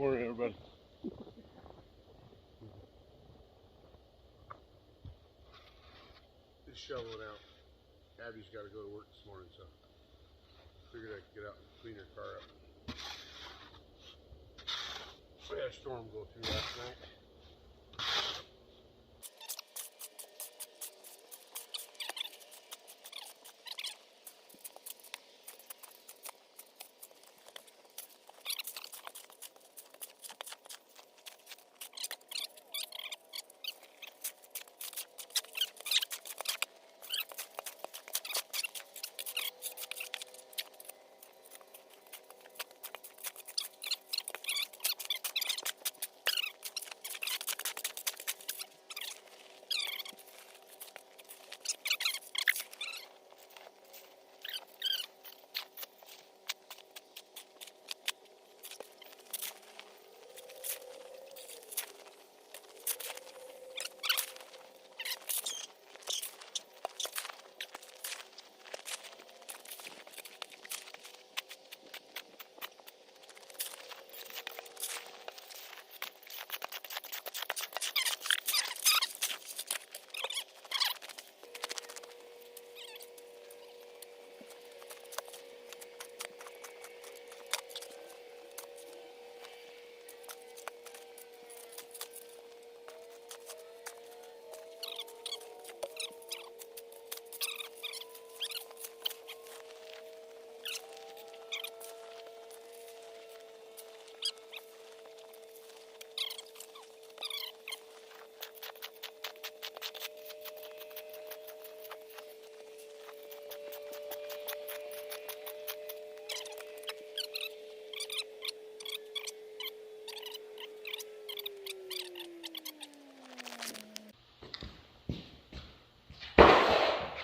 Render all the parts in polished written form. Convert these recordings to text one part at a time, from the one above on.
Morning, everybody. Just shoveling out. Abby's got to go to work this morning, so figured I'd get out and clean her car up. We had a storm go through last night.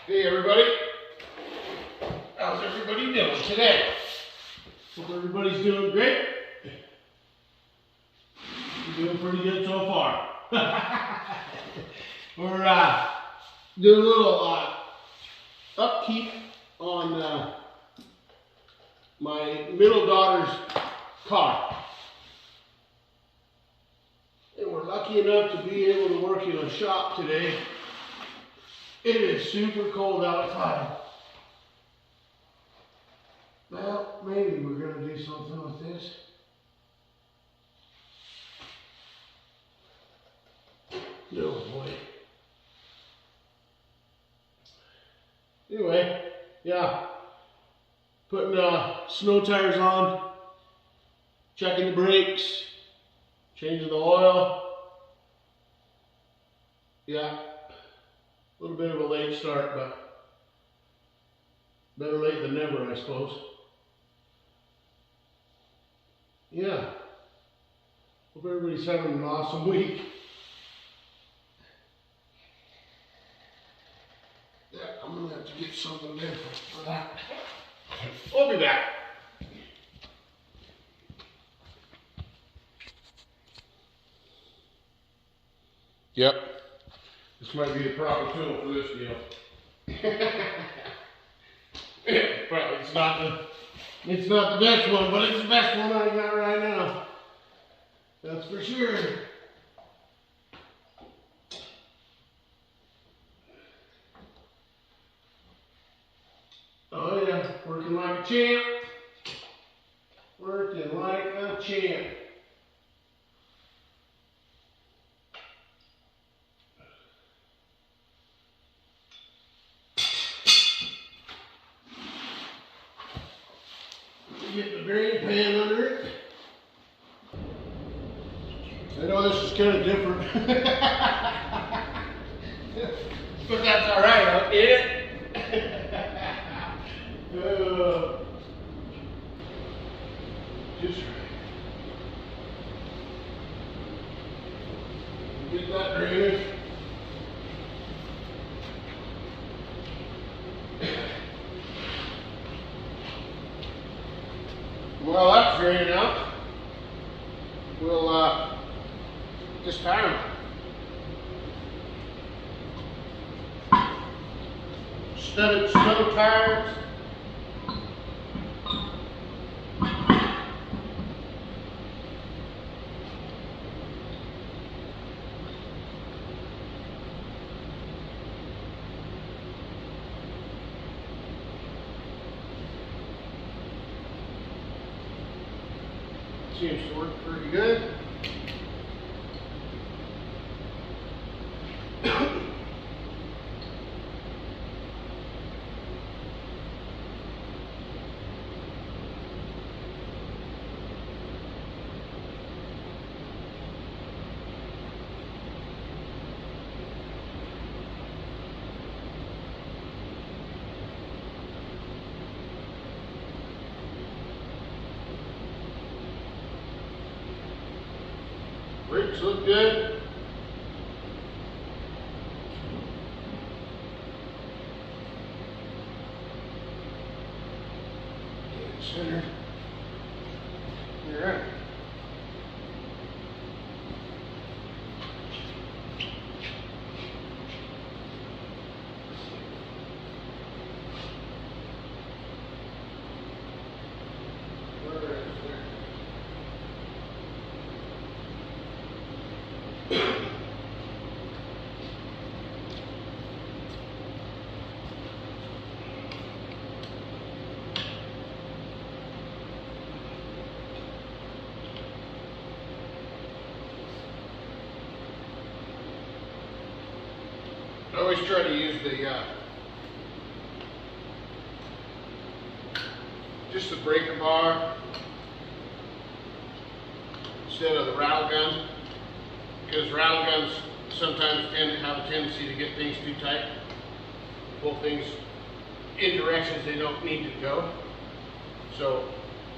Hey everybody, how's everybody doing today? Hope everybody's doing great. We're doing pretty good so far. We're doing a little upkeep on my middle daughter's car. And we're lucky enough to be able to work in a shop today. It is super cold outside. Well, maybe we're going to do something with this. No boy. Anyway, yeah. Putting snow tires on, checking the brakes, changing the oil. Yeah. A little bit of a late start, but better late than never, I suppose. Yeah. Hope everybody's having an awesome week. Yeah, I'm going to have to get something different for that. We'll be back. Yep. This might be the proper tool for this deal. Probably it's not the best one, but it's the best one I got right now. That's for sure. Oh yeah, working like a champ. Working like a champ. Get the drain pan under it. I know this is kind of different. But that's alright, I'll get it. Just get that drainage. Well, that's draining out. We'll just tire them. Instead of snow tires, Seems to work pretty good. Brakes look good. Dead center. All right. I always try to use the just the breaker bar instead of the rattle gun, because rattle guns sometimes tend to have a tendency to get things too tight, pull things in directions they don't need to go. So,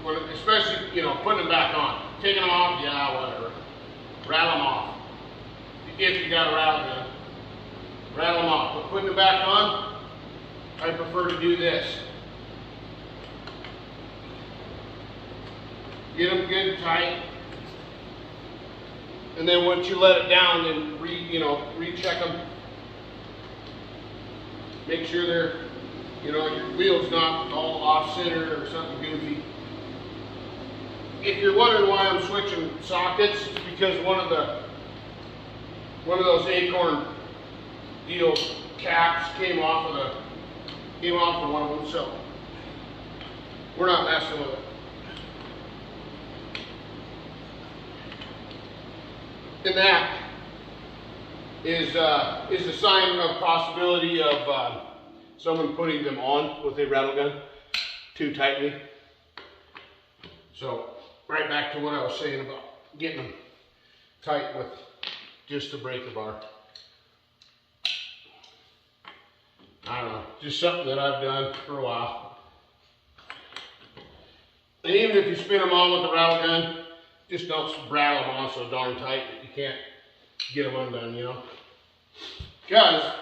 when, especially, you know, putting them back on, taking them off, yeah, whatever, rattle them off. If you got a rattle gun, rattle them off. But putting it back on, I prefer to do this. Get them good and tight. And then once you let it down, then recheck them. Make sure they're, your wheel's not all off center or something goofy. If you're wondering why I'm switching sockets, it's because one of those acorn deal caps came off of one of them, so we're not messing with it. And that is a sign of possibility of someone putting them on with a rattle gun too tightly. So right back to what I was saying about getting them tight with just the breaker bar. I don't know, just something that I've done for a while. And even if you spin them on with the rattle gun, just don't rattle them on so darn tight that you can't get them undone, Because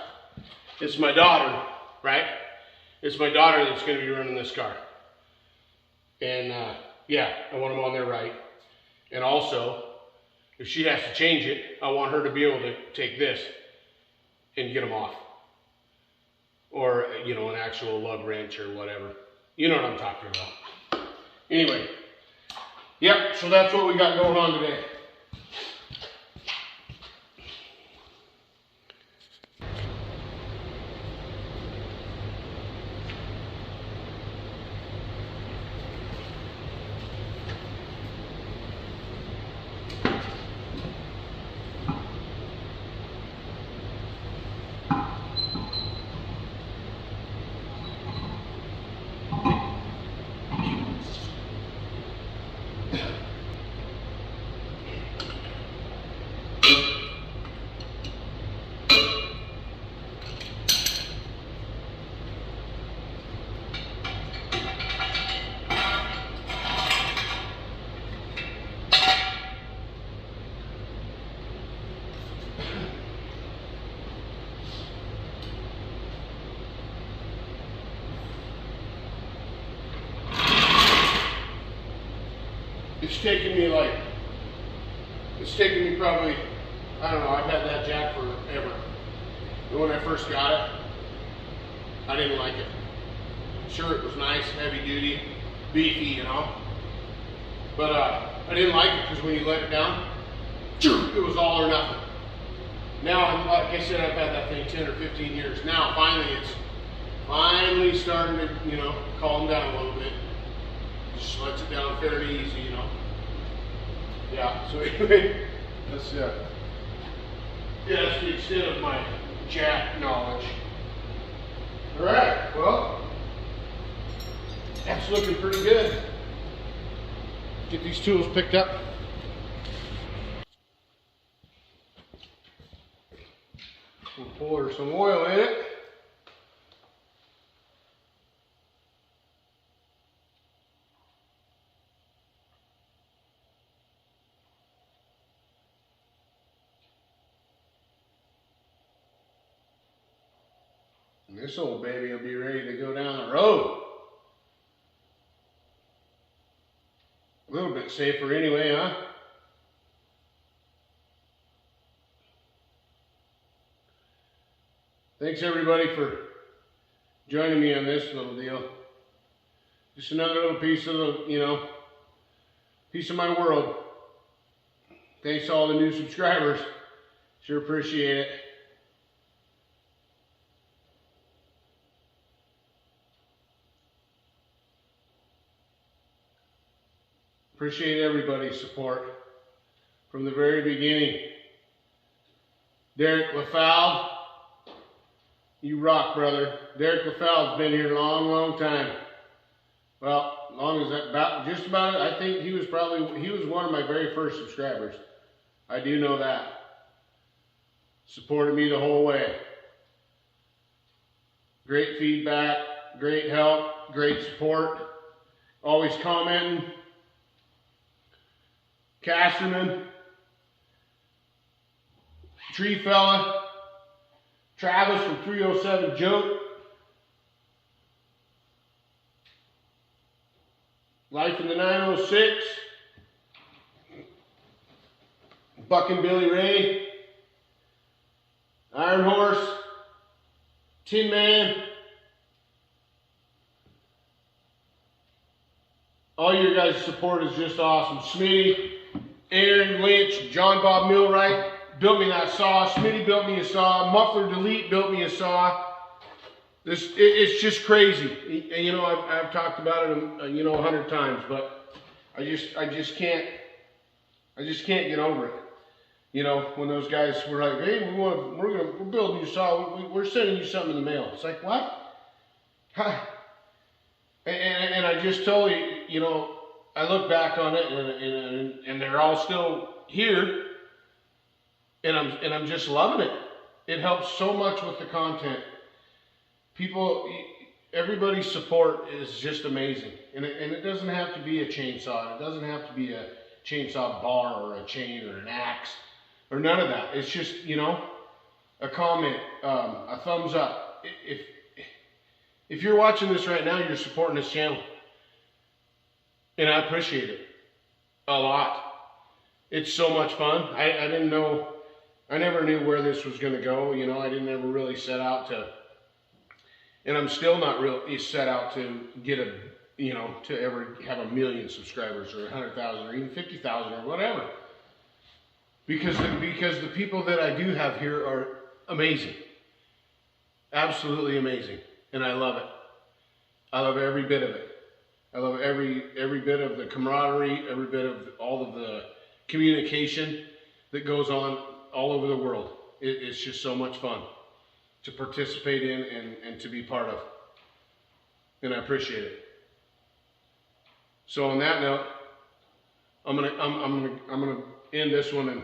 it's my daughter, right? It's my daughter that's going to be running this car. And yeah, I want them on there right. And also, if she has to change it, I want her to be able to take this and get them off. Or, an actual lug wrench or whatever. You know what I'm talking about. Anyway, yep, so that's what we got going on today. It's taken me probably, I don't know, I've had that jack forever. And when I first got it, I didn't like it. Sure, it was nice, heavy duty, beefy, But I didn't like it because when you let it down, it was all or nothing. Now, like I said, I've had that thing 10 or 15 years. Now, finally, it's starting to, calm down a little bit. Just lets it down fairly easy, Yeah, so anyway, that's the extent of my jack knowledge. All right, well, that's looking pretty good. Get these tools picked up. We'll pour her some oil in it. And this old baby will be ready to go down the road. A little bit safer anyway, huh? Thanks everybody for joining me on this little deal. Just another little piece of the, piece of my world. Thanks to all the new subscribers. Sure appreciate it. Appreciate everybody's support from the very beginning. Derek LaFalve, you rock, brother. Derek LaFalve's been here a long, long time. Well, long as that, just about it. I think he was one of my very first subscribers. I do know that. Supported me the whole way. Great feedback, great help, great support. Always commenting. Casterman, Tree Fella, Travis from 307 Joke, Life in the 906, Buck and Billy Ray, Iron Horse, Tin Man, all your guys' support is just awesome. Smitty, Aaron Lynch, John Bob Millwright built me that saw. Smitty built me a saw. Muffler Delete built me a saw. It's just crazy. And, I've talked about it, 100 times, but I just can't get over it. When those guys were like, hey, we're building you a saw. We're sending you something in the mail. It's like, what? And I just totally, I look back on it and they're all still here, and I'm just loving it. It helps so much with the content. Everybody's support is just amazing, and it doesn't have to be a chainsaw. It doesn't have to be a chainsaw bar or a chain or an axe or none of that. It's just a comment, a thumbs up. If you're watching this right now, you're supporting this channel. And I appreciate it a lot. It's so much fun. I never knew where this was going to go. I didn't ever really set out to, and I'm still not really set out to get to ever have 1 million subscribers or 100,000 or even 50,000 or whatever. Because the people that I do have here are amazing. Absolutely amazing. And I love it. I love every bit of it. I love every bit of the camaraderie, every bit of all of the communication that goes on all over the world. It's just so much fun to participate in and to be part of. And I appreciate it. So on that note, I'm gonna end this one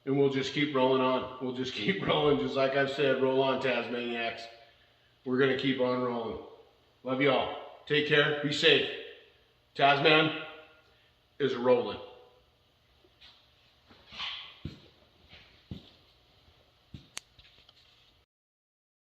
and we'll just keep rolling on. We'll just keep rolling, just like I've said, roll on, Tasmaniacs. We're gonna keep on rolling. Love you all. Take care. Be safe. Tazman is rolling.